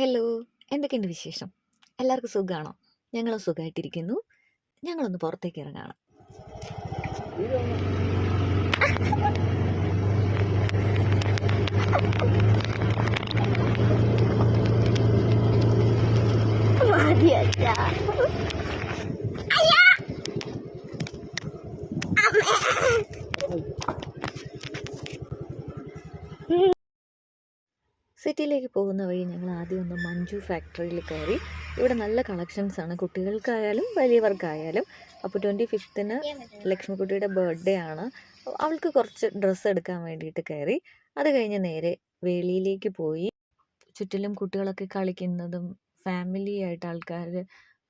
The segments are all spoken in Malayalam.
ഹലോ, എന്തൊക്കെയുണ്ട് വിശേഷം? എല്ലാവർക്കും സുഖമാണോ? ഞങ്ങളും സുഖമായിട്ടിരിക്കുന്നു. ഞങ്ങളൊന്ന് പുറത്തേക്ക് ഇറങ്ങാണ്. സിറ്റിയിലേക്ക് പോകുന്ന വഴി ഞങ്ങൾ ആദ്യം ഒന്ന് മഞ്ജു ഫാക്ടറിയിൽ കയറി. ഇവിടെ നല്ല കളക്ഷൻസാണ്, കുട്ടികൾക്കായാലും വലിയവർക്കായാലും. അപ്പോൾ 25ന് ലക്ഷ്മിക്കുട്ടിയുടെ ബർത്ത്ഡേ ആണ്. അവൾക്ക് കുറച്ച് ഡ്രസ്സ് എടുക്കാൻ വേണ്ടിയിട്ട് കയറി. അത് കഴിഞ്ഞ് നേരെ വേളിയിലേക്ക് പോയി. ചുറ്റിലും കുട്ടികളൊക്കെ കളിക്കുന്നതും ഫാമിലി ആയിട്ട് ആൾക്കാർ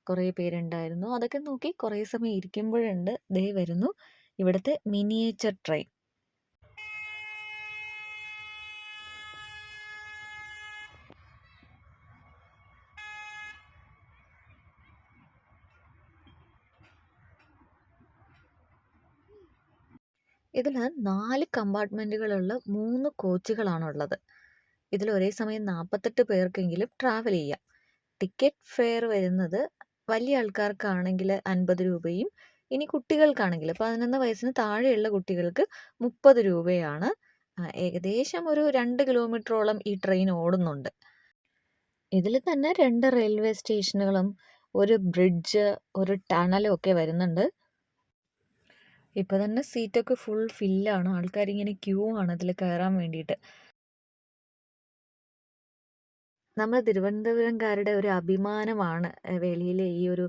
കുറേ പേരുണ്ടായിരുന്നു. അതൊക്കെ നോക്കി കുറേ സമയം ഇരിക്കുമ്പോഴുണ്ട് ദേ വരുന്നു ഇവിടുത്തെ മിനിയേച്ചർ ട്രെയിൻ. ഇതിൽ 4 കമ്പാർട്ട്മെൻറ്റുകളുള്ള 3 കോച്ചുകളാണുള്ളത്. ഇതിൽ ഒരേ സമയം 48 പേർക്കെങ്കിലും ട്രാവൽ ചെയ്യാം. ടിക്കറ്റ് ഫെയർ വരുന്നത് വലിയ ആൾക്കാർക്കാണെങ്കിൽ 50 രൂപയും ഇനി കുട്ടികൾക്കാണെങ്കിൽ 11 വയസ്സിന് താഴെയുള്ള കുട്ടികൾക്ക് 30 രൂപയാണ്. ഏകദേശം ഒരു 2 കിലോമീറ്ററോളം ഈ ട്രെയിൻ ഓടുന്നുണ്ട്. ഇതിൽ തന്നെ 2 റെയിൽവേ സ്റ്റേഷനുകളും ഒരു ബ്രിഡ്ജ്, ഒരു ടണലും ഒക്കെ വരുന്നുണ്ട്. ഇപ്പോൾ തന്നെ സീറ്റൊക്കെ ഫുൾ ഫില്ലാണ്. ആൾക്കാരിങ്ങനെ ക്യൂ ആണ് ഇതിൽ കയറാൻ വേണ്ടിയിട്ട്. നമ്മൾ തിരുവനന്തപുരംകാരുടെ ഒരു അഭിമാനമാണ് വെളിയിലെ ഈ ഒരു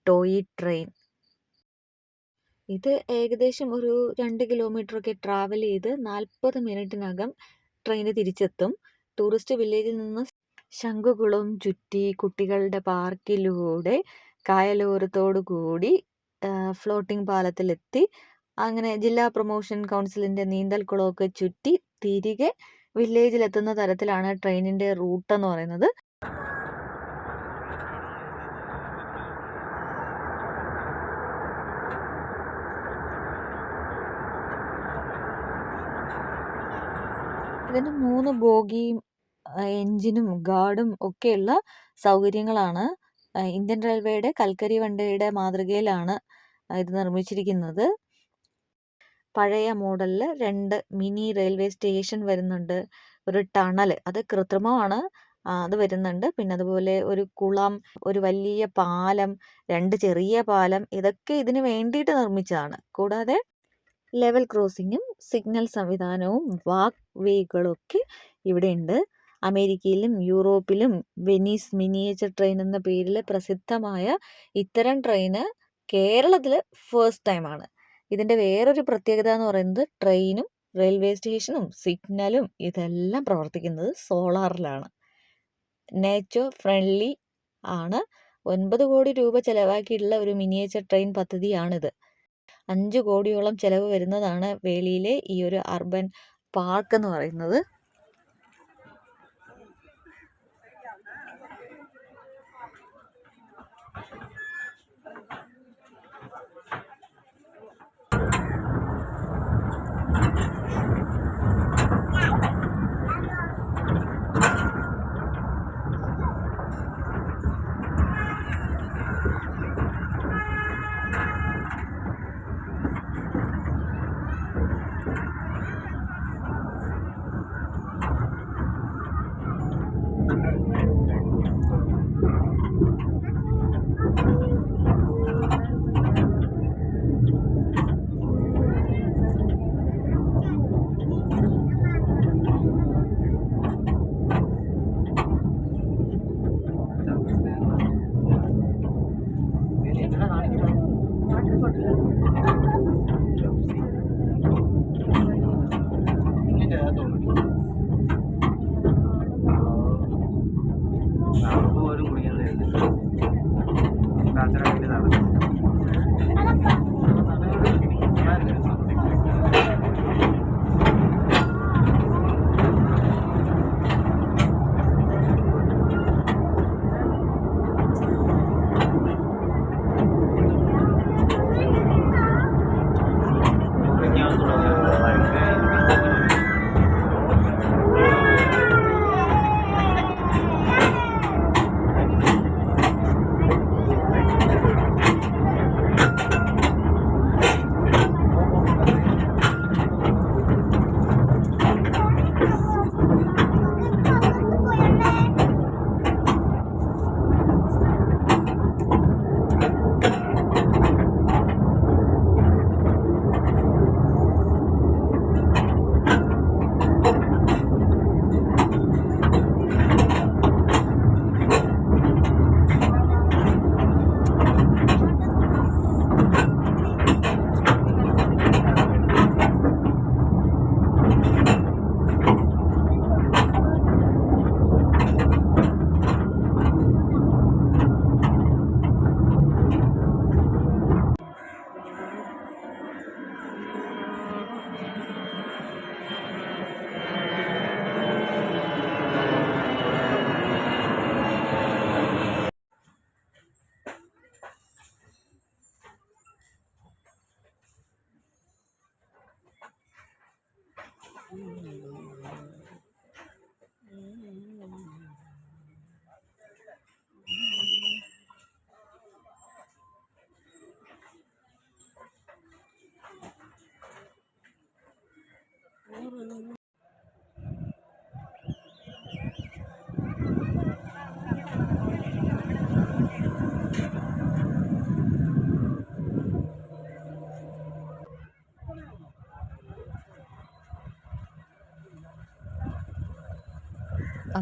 ടോയ് ട്രെയിൻ. ഇത് ഏകദേശം ഒരു 2 കിലോമീറ്ററൊക്കെ ട്രാവൽ ചെയ്ത് 40 മിനിറ്റിനകം ട്രെയിന് തിരിച്ചെത്തും. ടൂറിസ്റ്റ് വില്ലേജിൽ നിന്ന് ശംഖുകുളം ചുറ്റി കുട്ടികളുടെ പാർക്കിലൂടെ കായലോരത്തോടു കൂടി ഫ്ലോട്ടിംഗ് പാലത്തിലെത്തി അങ്ങനെ ജില്ലാ പ്രൊമോഷൻ കൗൺസിലിൻ്റെ നീന്തൽക്കുളമൊക്കെ ചുറ്റി തിരികെ വില്ലേജിലെത്തുന്ന തരത്തിലാണ് ട്രെയിനിൻ്റെ റൂട്ടെന്ന് പറയുന്നത്. ഇതിന് 3 ബോഗിയും എൻജിനും ഗാർഡും ഒക്കെയുള്ള സൗകര്യങ്ങളാണ്. ഇന്ത്യൻ റെയിൽവേയുടെ കൽക്കരി വണ്ടിയുടെ മാതൃകയിലാണ് ഇത് നിർമ്മിച്ചിരിക്കുന്നത്. പഴയ മോഡലിൽ 2 മിനി റെയിൽവേ സ്റ്റേഷൻ വരുന്നുണ്ട്. ഒരു ടണൽ, അത് കൃത്രിമമാണ്, അത് വരുന്നുണ്ട്. പിന്നെ അതുപോലെ ഒരു കുളം, ഒരു വലിയ പാലം, 2 ചെറിയ പാലം, ഇതൊക്കെ ഇതിന് വേണ്ടിയിട്ട് നിർമ്മിച്ചതാണ്. കൂടാതെ ലെവൽ ക്രോസിങ്ങും സിഗ്നൽ സംവിധാനവും വാക്ക് വേകളൊക്കെ ഇവിടെ ഉണ്ട്. അമേരിക്കയിലും യൂറോപ്പിലും വെനീസ് മിനിയേച്ചർ ട്രെയിൻ എന്ന പേരിൽ പ്രസിദ്ധമായ ഇത്തരം ട്രെയിന് കേരളത്തിൽ ഫസ്റ്റ് ടൈമാണ്. ഇതിൻ്റെ വേറൊരു പ്രത്യേകത എന്ന് പറയുന്നത് ട്രെയിനും റെയിൽവേ സ്റ്റേഷനും സിഗ്നലും ഇതെല്ലാം പ്രവർത്തിക്കുന്നത് സോളാറിലാണ്. നേച്ചർ ഫ്രണ്ട്ലി ആണ്. 9 കോടി രൂപ ചെലവാക്കിയിട്ടുള്ള ഒരു മിനിയേച്ചർ ട്രെയിൻ പദ്ധതിയാണിത്. 5 കോടിയോളം ചെലവ് വരുന്നതാണ് വേളിയിലെ ഈ ഒരു അർബൻ പാർക്ക് എന്ന് പറയുന്നത്.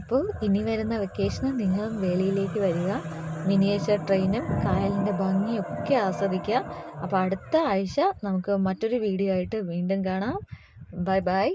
അപ്പോൾ ഇനി വരുന്ന വെക്കേഷന് നിങ്ങളും വേളിയിലേക്ക് വരിക. മിനിയേച്ചർ ട്രെയിനും കായലിൻ്റെ ഭംഗിയൊക്കെ ആസ്വദിക്കുക. അപ്പോൾ അടുത്ത ആഴ്ച നമുക്ക് മറ്റൊരു വീഡിയോ ആയിട്ട് വീണ്ടും കാണാം. Bye bye.